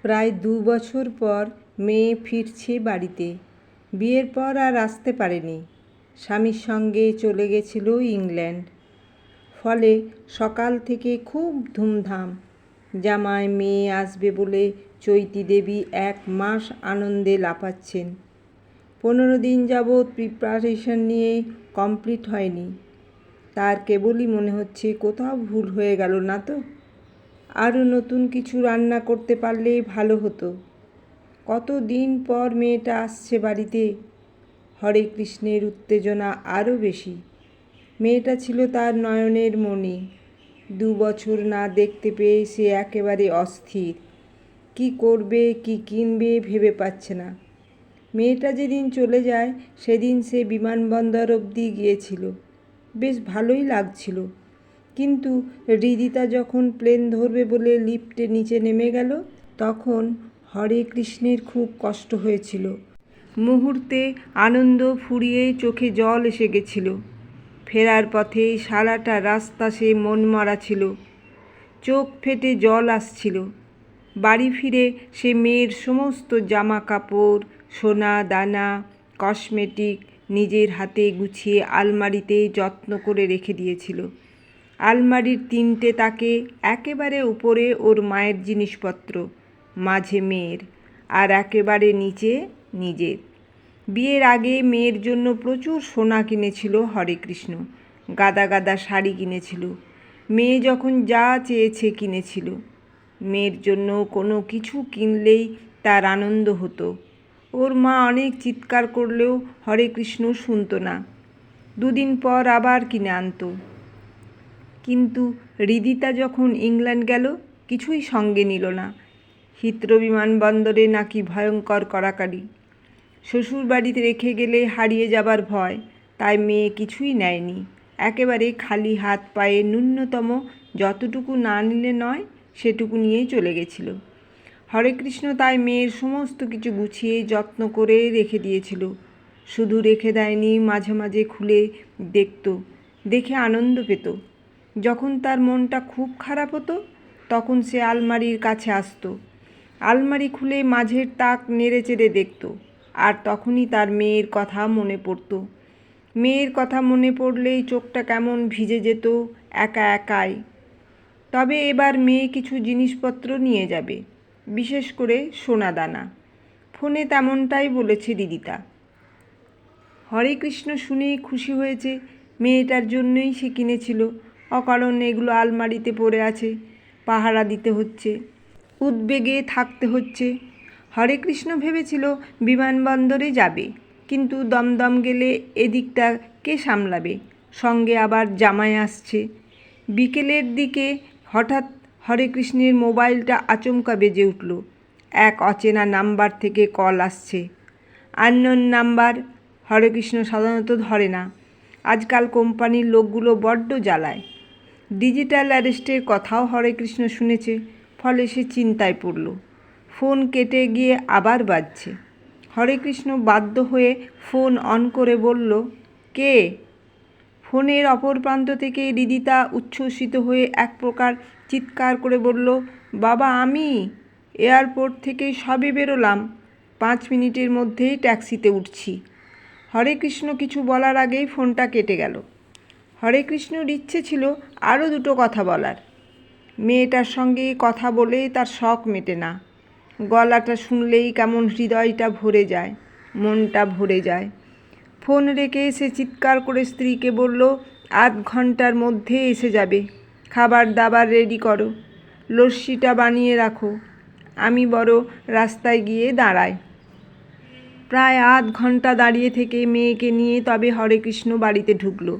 প্রায় 2 বছর পর মেয়ে ফিরছে বাড়িতে। বিয়ের পর আর আসতে পারেনি। স্বামীর সঙ্গে চলে গেছিল ইংল্যান্ড। ফলে সকাল থেকে খুব ধুমধাম। জামাই মেয়ে আসবে বলে চৈতি দেবী 1 মাস আনন্দে লাফাচ্ছেন। 15 দিন যাবৎ প্রিপারেশন নিয়ে কমপ্লিট হয়নি। তার কেবলই মনে হচ্ছে কোথাও ভুল হয়ে গেল না তো। আরও নতুন কিছু রান্না করতে পারলে ভালো হতো। কতদিন পর মেয়েটা আসছে বাড়িতে। হরে কৃষ্ণের উত্তেজনা আরও বেশি। মেয়েটা ছিল তার নয়নের মণি। 2 বছর না দেখতে পেয়ে সে একেবারে অস্থির। কি করবে কি কিনবে ভেবে পাচ্ছে না। মেয়েটা যেদিন চলে যায় সেদিন সে বিমানবন্দর অবধি গিয়েছিল। বেশ ভালোই লাগছিল। কিন্তু হৃদিতা যখন প্লেন ধরবে বলে লিফটে নিচে নেমে গেল তখন হরে কৃষ্ণের খুব কষ্ট হয়েছিল। মুহূর্তে আনন্দ ফুরিয়ে চোখে জল এসে গেছিল। ফেরার পথে সারাটা রাস্তা সে মনমরা ছিল। চোখ ফেটে জল আসছিল। বাড়ি ফিরে সে মেয়ের সমস্ত জামা কাপড়, সোনা দানা, কসমেটিক নিজের হাতে গুছিয়ে আলমারিতে যত্ন করে রেখে দিয়েছিল। আলমারির 3টে তাকে একেবারে উপরে ওর মায়ের জিনিসপত্র, মাঝে মেয়ের, আর একেবারে নিচে নিজের। বিয়ের আগে মেয়ের জন্য প্রচুর সোনা কিনেছিল হরে কৃষ্ণ। গাদা গাদা শাড়ি কিনেছিল। মেয়ে যখন যা চেয়েছে কিনেছিল। মেয়ের জন্য কোনো কিছু কিনলেই তার আনন্দ হতো। ওর মা অনেক চিৎকার করলেও হরে কৃষ্ণ শুনত না। 2 দিন পর আবার কিনে আনতো। কিন্তু হৃদিতা যখন ইংল্যান্ড গেল কিছুই সঙ্গে নিল না। হিথ্রো বিমানবন্দরে নাকি ভয়ঙ্কর কড়াকড়ি। শ্বশুর বাড়িতে রেখে গেলে হারিয়ে যাবার ভয়, তাই মেয়ে কিছুই নেয়নি। একেবারে খালি হাত পায়ে ন্যূনতম যতটুকু না নিলে নয় সেটুকু নিয়েই চলে গেছিল। হরে কৃষ্ণ তাই মেয়ের সমস্ত কিছু গুছিয়ে যত্ন করে রেখে দিয়েছিল। শুধু রেখে দেয়নি, মাঝে মাঝে খুলে দেখত, দেখে আনন্দ পেত। যখন তার মনটা খুব খারাপ হতো তখন সে আলমারির কাছে আসতো। আলমারি খুলে মাঝের তাক নেড়ে চেড়ে দেখত, আর তখনই তার মেয়ের কথা মনে পড়ত। মেয়ের কথা মনে পড়লেই চোখটা কেমন ভিজে যেত একা একাই। তবে এবার মেয়ে কিছু জিনিসপত্র নিয়ে যাবে, বিশেষ করে সোনা দানা। ফোনে তেমনটাই বলেছে হৃদিতা। হরে কৃষ্ণ শুনেই খুশি হয়েছে। মেয়েটার জন্যই সে কিনেছিল। অকারণ এগুলো আলমারিতে পড়ে আছে, পাহারা দিতে হচ্ছে, উদ্বেগে থাকতে হচ্ছে। হরে কৃষ্ণ ভেবেছিল বিমানবন্দরে যাবে, কিন্তু দমদম গেলে এদিকটা কে সামলাবে? সঙ্গে আবার জামাই আসছে। বিকেলের দিকে হঠাৎ হরে কৃষ্ণের মোবাইলটা আচমকা বেজে উঠল। এক অচেনা নাম্বার থেকে কল আসছে। Unknown number. হরে কৃষ্ণ সাধারণত ধরে না। আজকাল কোম্পানির লোকগুলো বড্ড জ্বালায়। ডিজিটাল অ্যারেস্টের কথাও হরে কৃষ্ণ শুনেছে। ফলে সে চিন্তায় পড়ল। ফোন কেটে গিয়ে আবার বাজছে। হরে কৃষ্ণ বাধ্য হয়ে ফোন অন করে বলল, কে? ফোনের অপর প্রান্ত থেকে হৃদিতা উচ্ছ্বসিত হয়ে এক প্রকার চিৎকার করে বলল, বাবা আমি এয়ারপোর্ট থেকে সবে বেরোলাম, 5 মিনিটের মধ্যেই ট্যাক্সিতে উঠছি। হরে কৃষ্ণ কিছু বলার আগেই ফোনটা কেটে গেল। হরে কৃষ্ণর ইচ্ছে ছিল আরও 2টো কথা বলার। মেয়েটার সঙ্গে কথা বলে তার শখ মেটে না। গলাটা শুনলেই কেমন হৃদয়টা ভরে যায়, মনটা ভরে যায়। ফোন রেখে সে চিৎকার করে স্ত্রীকে বলল, আধ ঘন্টার মধ্যে এসে যাবে। খাবার দাবার রেডি করো, লস্যিটা বানিয়ে রাখো। আমি বড় রাস্তায় গিয়ে দাঁড়াই। প্রায় আধ ঘন্টা দাঁড়িয়ে থেকে মেয়েকে নিয়ে তবে হরে কৃষ্ণ বাড়িতে ঢুকলো।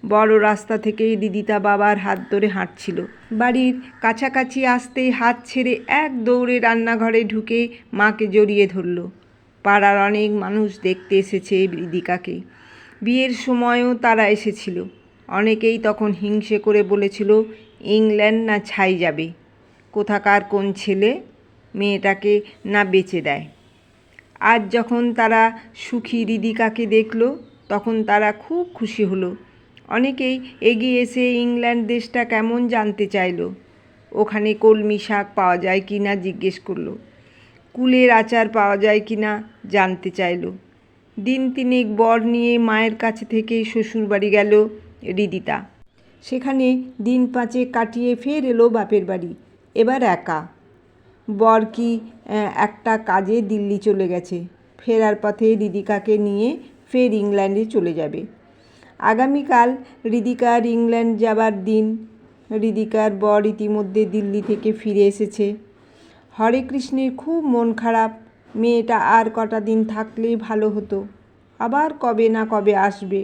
বড় রাস্তা থেকেই হৃদিতা বাবার হাত ধরে হাঁটছিল। বাড়ির কাছাকাছি আসতেই হাত ছেড়ে এক দৌড়ে রান্নাঘরে ঢুকে মাকে জড়িয়ে ধরল। পাড়ার অনেক মানুষ দেখতে এসেছে হৃদিকাকে। বিয়ের সময়ও তারা এসেছিল। অনেকেই তখন হিংসে করে বলেছিল, ইংল্যান্ড না ছাই যাবে, কোথাকার কোন ছেলে মেয়েটাকে না বেচে দেয়। আজ যখন তারা সুখী হৃদিকাকে দেখল তখন তারা খুব খুশি হলো। অনেকেই এগিয়ে এসে ইংল্যান্ড দেশটা কেমন জানতে চাইল। ওখানে কলমি শাক পাওয়া যায় কি না জিজ্ঞেস করলো। কুলের আচার পাওয়া যায় কি না জানতে চাইল। দিন তিনেক বর নিয়ে মায়ের কাছে থেকে শ্বশুরবাড়ি গেল হৃদিতা। সেখানে দিন 5 কাটিয়ে ফের এলো বাপের বাড়ি, এবার একা। বর কি একটা কাজে দিল্লি চলে গেছে, ফেরার পথে হৃদিকাকে নিয়ে ফের ইংল্যান্ডে চলে যাবে। আগামীকাল হৃদিকার ইংল্যান্ড যাবার দিন। হৃদিকার বর ইতিমধ্যে দিল্লি থেকে ফিরে এসেছে। হরেকৃষ্ণের খুব মন খারাপ, মেয়েটা আর কটা দিন থাকলেই ভালো হতো, আবার কবে না কবে আসবে।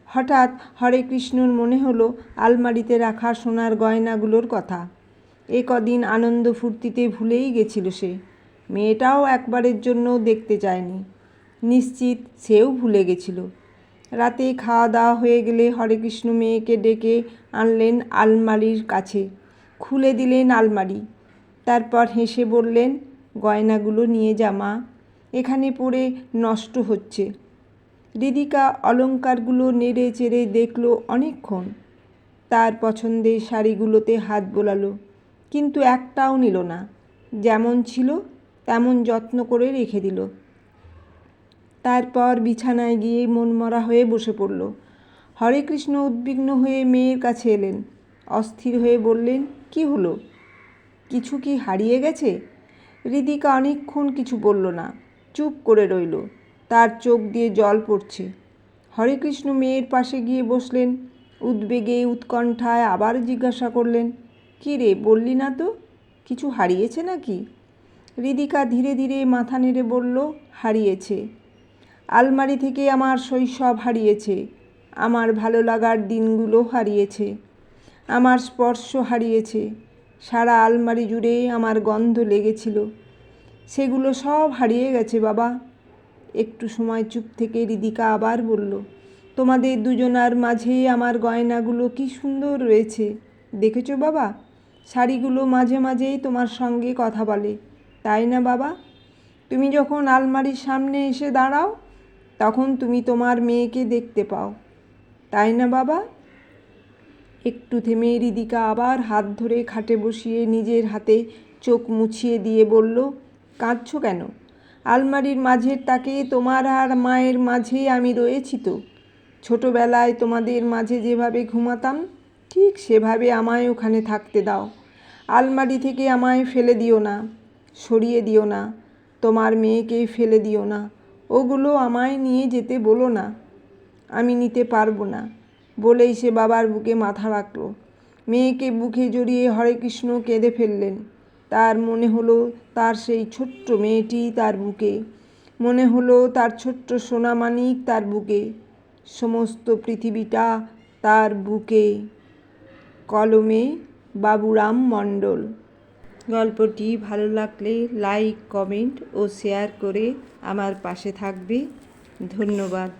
হঠাৎ হরেকৃষ্ণর মনে হলো আলমারিতে রাখা সোনার গয়নাগুলোর কথা। এ কদিন আনন্দ ফুর্তিতে ভুলেই গেছিল সে। মেয়েটাও একবারের জন্যও দেখতে চায়নি, নিশ্চিত সেও ভুলে গেছিল। রাতে খাওয়া দাওয়া হয়ে গেলে হরেকৃষ্ণ মেয়েকে ডেকে আনলেন আলমারির কাছে, খুলে দিলেন আলমারি। তারপর হেসে বললেন, গয়নাগুলো নিয়ে যা মা, এখানে পড়ে নষ্ট হচ্ছে। হৃদিকা অলংকারগুলো নেড়ে চেড়ে দেখল অনেকক্ষণ। তার পছন্দের শাড়িগুলোতে হাত বোলালো, কিন্তু একটাও নিল না। যেমন ছিল তেমন যত্ন করে রেখে দিল। তারপর বিছানায় গিয়ে মনমরা হয়ে বসে পড়ল। হরেকৃষ্ণ উদ্বিগ্ন হয়ে মেয়ের কাছে এলেন, অস্থির হয়ে বললেন, কি হলো? কিছু কি হারিয়ে গেছে? হৃদিকা অনেকক্ষণ কিছু বলল না, চুপ করে রইল। তার চোখ দিয়ে জল পড়ছে। হরেকৃষ্ণ মেয়ের পাশে গিয়ে বসলেন। উদ্বেগে উৎকণ্ঠায় আবার জিজ্ঞাসা করলেন, কী রে, বললি না তো? কিছু হারিয়েছে নাকি? হৃদিকা ধীরে ধীরে মাথা নেড়ে বলল, হারিয়েছে। আলমারি থেকে আমার শৈশব হারিয়েছে, আমার ভালো লাগার দিনগুলো হারিয়েছে, আমার স্পর্শ হারিয়েছে, সারা আলমারি জুড়ে আমার গন্ধ লেগেছিল, সেগুলো সব হারিয়ে গেছে বাবা। একটু সময় চুপ থেকে হৃদিকা আবার বলল, তোমাদের দুজনার মাঝে আমার গয়নাগুলো কি সুন্দর রয়েছে, দেখেছো বাবা? শাড়িগুলো মাঝে মাঝেই তোমার সঙ্গে কথা বলে, তাই না বাবা? তুমি যখন আলমারির সামনে এসে দাঁড়াও তখন তুমি তোমার মেয়েকে দেখতে পাও, তাই না বাবা? একটু থেমে হৃদিকা আবার হাত ধরে খাটে বসিয়ে নিজের হাতে চোখ মুছিয়ে দিয়ে বলল, কাঁদছো কেন? আলমারির মাঝের তাকে তোমার আর মায়ের মাঝে আমি রয়েছি তো। ছোটোবেলায় তোমাদের মাঝে যেভাবে ঘুমাতাম ঠিক সেভাবে আমায় ওখানে থাকতে দাও। আলমারি থেকে আমায় ফেলে দিও না, সরিয়ে দিও না, তোমার মেয়েকে ফেলে দিও না, ওগুলো আমায় নিয়ে যেতে বলো না, আমি নিতে পারবো না। বলেই সে বাবার বুকে মাথা রাখল। মেয়েকে বুকে জড়িয়ে হরেকৃষ্ণ কেঁদে ফেললেন। তার মনে হলো তার সেই ছোট্ট মেয়েটি তার বুকে, মনে হলো তার ছোট্ট সোনামানিক তার বুকে, সমস্ত পৃথিবীটা তার বুকে। কলমে বাবুরাম মণ্ডল। গল্পটি ভালো লাগলে লাইক, কমেন্ট ও শেয়ার করে আমার পাশে থাকবে। ধন্যবাদ।